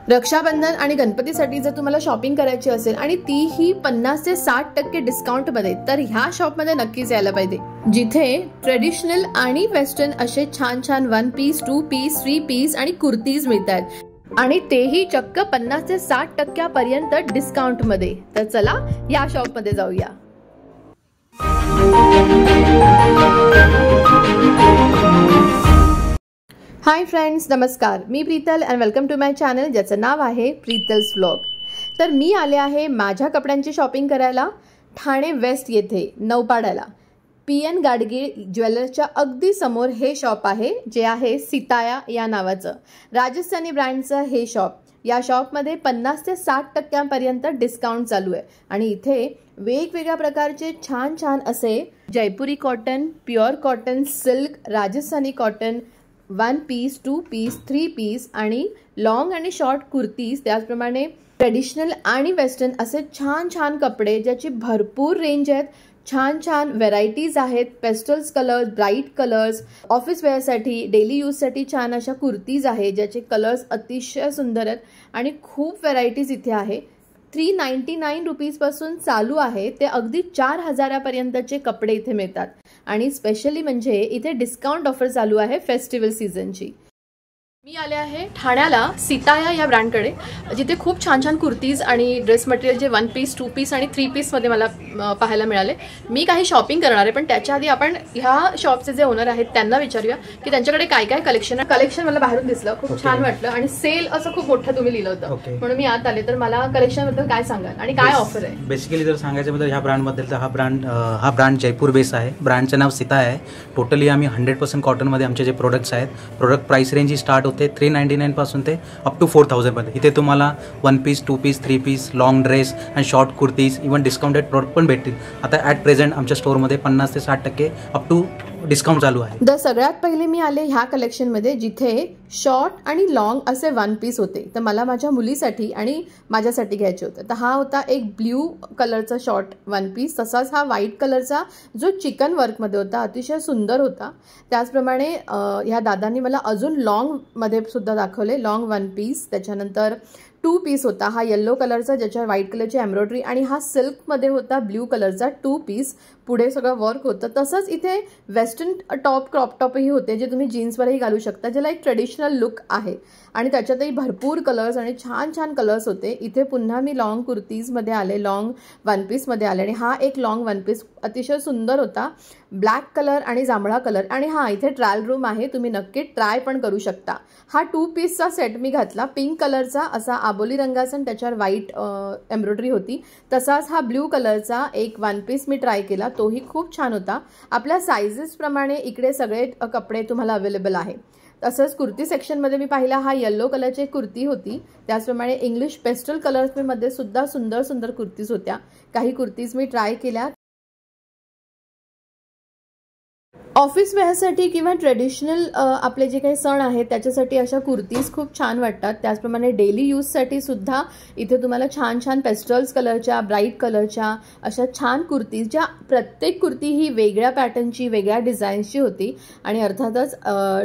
रक्षाबंधन आणि गणपतीसाठी जर तुम्हाला शॉपिंग करायची असेल आणि तीही 50 ते 60% डिस्काउंट मध्ये, तर ह्या शॉप मध्ये नक्कीच यायला पाहिजे, जिथे ट्रेडिशनल आणि वेस्टर्न असे छान छान 1 पीस, 2 पीस, 3 पीस आणि कुर्तीज मिळतात आणि तेही चक्क 50 ते 60% पर्यंत डिस्काउंट मध्ये। तर चला या शॉप मध्ये जाऊया। हाय फ्रेंड्स, नमस्कार। मी Preetal and welcome to my channel, ज्याचं नाव आहे प्रीतल्स व्लॉग। तर मी आले आहे माझ्या कपड्यांची शॉपिंग करायला ठाणे वेस्ट येथे नौपाड्याला। PN गाडगे ज्वेलर्सच्या अगदी समोर हे शॉप आहे, जे आहे सिताया या नावाचं राजस्थानी ब्रँडचं हे शॉप। या शॉपमध्ये 50 ते 60% पर्यंत डिस्काउंट चालू आहे आणि इथे वेगवेगळ्या प्रकारचे छान छान असे Jaipuri cotton, pure cotton, silk, Rajasthani cotton, 1 piece, 2 piece, 3 piece आणि लॉंग आणि शॉर्ट कुर्तीज, त्याचप्रमाणे ट्रेडिशनल आणि वेस्टर्न असे छान छान कपडे ज्याची भरपूर रेंज आहेत, छान छान व्हरायटीज आहेत, pastels colours, bright colours, office वेअरसाठी, डेली यूजसाठी छान अशा कुर्तीज आहे ज्याचे कलर्स अतिशय सुंदर आहेत आणि खूप व्हरायटीज इथे आहे। 399 रुपीज पासून चालू आहे ते अगदी 4000 पर्यंतचे कपडे इथे मिळतात आणि स्पेशली म्हणजे इथे डिस्काउंट ऑफर चालू आहे फेस्टिवल सीझनची। मी आले आहे ठाण्याला सिताया या ब्रँडकडे, जिथे खूप छान छान कुर्तीज आणि ड्रेस मटेरियल जे 1 पीस, 2 पीस आणि 3 पीस मध्ये मला पाहायला मिळाले। मी काही शॉपिंग करणार आहे, पण त्याच्या आधी आपण ह्या शॉपचे जे ओनर आहेत त्यांना विचारूया की त्यांच्याकडे काय काय कलेक्शन आहे। कलेक्शन मला बाहेरून दिसलं, खूप छान वाटलं आणि सेल असं खूप मोठं तुम्ही लिहिलं होतं, म्हणून मी आत आले। तर मला कलेक्शन बद्दल काय सांगाल आणि काय ऑफर आहे? बेसिकली जर सांगायचं बद्दल ह्या ब्रँड बद्दल, तर हा ब्रँड जयपूर बेस आहे। ब्रँडचं नाव सिताया आहे। टोटली आम्ही 100% कॉटन मध्ये आमचे जे प्रोडक्ट्स आहेत, प्रोडक्ट प्राइस रेंज ही स्टार्ट होते 399 पासून ते अप टू 4000 पर्यंत। इथे तुम्हाला 1 piece, 2 piece, 3 piece, long dress आणि short kurtis, even discounted product पण भेटतील। आता ॲट प्रेझेंट आमच्या स्टोअरमध्ये 50 ते 60% अप टू डिस्काउंट चालू आहे। सगळ्यात पहिले मी आले ह्या कलेक्शन मध्ये, जिथे शॉर्ट आणि लॉंग असे 1 पीस होते। तर मला माझ्या मुलीसाठी आणि माझ्यासाठी घ्यायचे होते। तर हा होता एक ब्ल्यू कलरचा शॉर्ट 1 पीस, तसाच हा व्हाईट कलरचा जो चिकन वर्क मध्ये होता, अतिशय सुंदर होता। त्याचप्रमाणे ह्या दादांनी मला अजून लॉंग मध्ये सुद्धा दाखवले, लॉंग 1 पीस। त्याच्यानंतर 2 पीस होता हा येलो कलरचा, ज्याच्यावर व्हाईट कलरची एम्ब्रॉयडरी, आणि हा सिल्क मध्ये होता ब्ल्यू कलरचा 2 पीस, पुढे सगळं वर्क होतं। तसंच इथे वेस्टर्न टॉप, क्रॉप टॉपही होते, जे तुम्ही जीन्सवरही घालू शकता, ज्याला एक ट्रेडिशनल लुक आहे आणि त्याच्यातही भरपूर कलर्स आणि छान छान कलर्स होते। इथे पुन्हा मी लॉंग कुर्तीज मध्ये आले, लॉंग 1 पीस मध्ये आले आणि हा एक लॉंग 1 पीस अतिशय सुंदर होता, ब्लॅक कलर आणि जांभळा कलर। आणि हा इथे ट्रायल रूम आहे, तुम्ही नक्की ट्राय पण करू शकता। हा 2 पीसचा सेट मी घातला, पिंक कलरचा असा आबोली रंगाचा आणि त्याच्यावर व्हाईट एम्ब्रॉयडरी होती। तसाच हा ब्ल्यू कलरचा एक 1 पीस मी ट्राय केला, तोही खूप छान होता। आपल्या साइजेस प्रमाणे इकडे सगळे कपडे तुम्हाला अवेलेबल आहे। तसंच कुर्ती सेक्शन मध्ये मी पाहिला, हा येलो कलरची कुर्ती होती, त्याचप्रमाणे इंग्लिश पेस्टल कलर्स मध्ये सुद्धा सुंदर सुंदर कुर्तीज होत्या। काही कुर्तीज मी ट्राय केल्या। ऑफिस वेअरसाठी किंवा ट्रेडिशनल आपले जे काही सण आहेत त्याच्यासाठी अशा कुर्तीज खूप छान वाटतात। त्याचप्रमाणे डेली यूजसाठी सुद्धा इथे तुम्हाला छान छान पेस्टल्स कलरच्या, ब्राईट कलरच्या अशा छान कुर्तीज, ज्या प्रत्येक कुर्ती ही वेगळ्या पॅटर्नची, वेगळ्या डिझाईन्सची होती आणि अर्थातच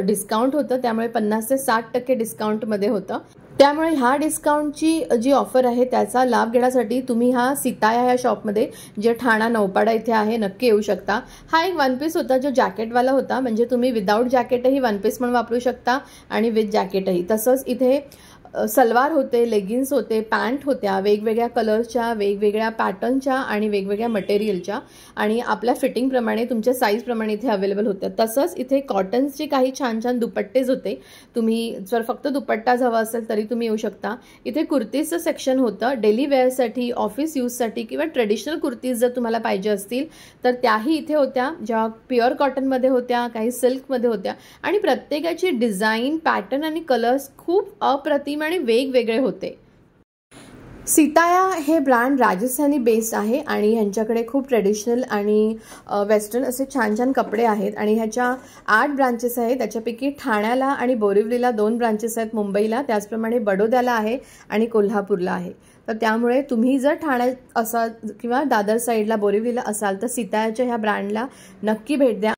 डिस्काउंट होतं, त्यामुळे 50 ते 60% डिस्काउंटमध्ये होतं। त्यामुळे ह्या डिस्काउंटची जी ऑफर आहे त्याचा लाभ घेण्यासाठी तुम्ही ह्या सिताया या शॉपमध्ये, जे ठाणा नौपाडा इथे आहे, नक्की येऊ शकता। हा एक 1 पीस होता जो जॅकेटवाला होता, म्हणजे तुम्ही विदाऊट जॅकेटही 1 पीस म्हणून वापरू शकता आणि विथ जॅकेटही। तसंच इथे सलवार होते, लेगिन्स होते, पॅन्ट होत्या, वेगवेगळ्या कलर्सच्या, वेगवेगळ्या पॅटर्नच्या आणि वेगवेगळ्या मटेरियलच्या, आणि आपल्या फिटिंगप्रमाणे, तुमच्या साईजप्रमाणे इथे अवेलेबल होत्या। तसंच इथे कॉटन्सचे काही छान छान दुपट्टेज होते, तुम्ही जर फक्त दुपट्टाच हवा असेल तरी तुम्ही येऊ शकता। इथे कुर्तीजचं सेक्शन होतं, डेली वेअरसाठी, ऑफिस यूजसाठी किंवा ट्रेडिशनल कुर्तीज जर तुम्हाला पाहिजे असतील तर त्याही इथे होत्या, ज्या प्युअर कॉटनमध्ये होत्या, काही सिल्कमध्ये होत्या आणि प्रत्येकाची डिझाईन, पॅटर्न आणि कलर्स खूप अप्रतिम आणि वेगवेगळे होते। सिताया हे ब्रँड राजस्थानी बेस्ड आहे आणि ह्यांच्याकडे खूप ट्रेडिशनल आणि वेस्टर्न असे छान छान कपडे आहेत आणि ह्याच्या 8 ब्रांचेस आहेत। त्याच्यापैकी ठाण्याला आणि बोरिवलीला 2 ब्रांचेस आहेत, मुंबईला, त्याचप्रमाणे बडोद्याला आहे आणि कोल्हापूरला आहे। तर त्यामुळे तुम्ही जर ठाण्यात असाल किंवा दादर साईडला, बोरिवलीला असाल तर सितायाच्या ह्या ब्रँडला नक्की भेट द्या।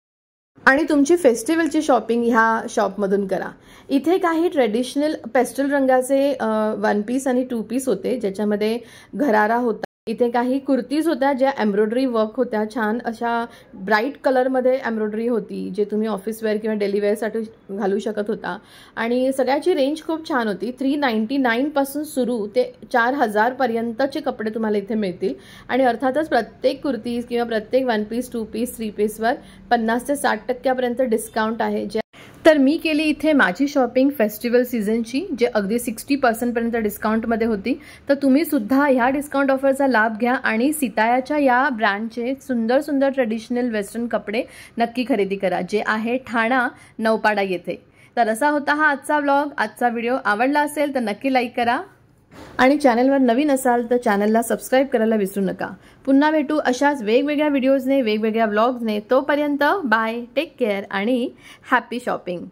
आणि तुमची फेस्टिवलची शॉपिंग ह्या शॉपमधून करा। इथे काही ट्रेडिशनल पेस्टल रंगाचे 1 पीस आणि 2 पीस होते, ज्याच्यामध्ये घरारा होता। इथे काही कुर्तीज होत्या ज्या एम्ब्रॉयडरी वर्क होत्या, छान अशा ब्राईट कलरमध्ये एम्ब्रॉयडरी होती, जे तुम्ही ऑफिस वेअर किंवा डेली वेअरसाठी घालू शकत होता। आणि सगळ्याची रेंज खूप छान होती। 399 पासून सुरू ते 4000 पर्यंतचे कपडे तुम्हाला इथे मिळतील। आणि अर्थातच प्रत्येक कुर्तीज किंवा प्रत्येक 1 पीस 2 पीस 3 पीसवर 50 ते 60% डिस्काउंट आहे। तर मी केली इथे माझी शॉपिंग फेस्टिवल सीझनची, जे अगदी 60% पर्यंत डिस्काउंटमध्ये होती। तर तुम्ही सुद्धा ह्या डिस्काउंट ऑफरचा लाभ घ्या आणि सितायाच्या या ब्रँडचे सुंदर सुंदर ट्रेडिशनल वेस्टर्न कपडे नक्की खरेदी करा, जे आहे ठाणा नौपाडा येथे। तर असा होता हा आजचा व्लॉग। आजचा व्हिडिओ आवडला असेल तर नक्की लाईक करा आणि चॅनलवर नवीन असाल तर चॅनलला सबस्क्राइब करायला विसरू नका। पुन्हा भेटू अशाच वेगवेगळ्या व्हिडिओजने, वेगवेगळ्या व्लॉग्सने। तोपर्यंत बाय, टेक केअर आणि हॅपी शॉपिंग।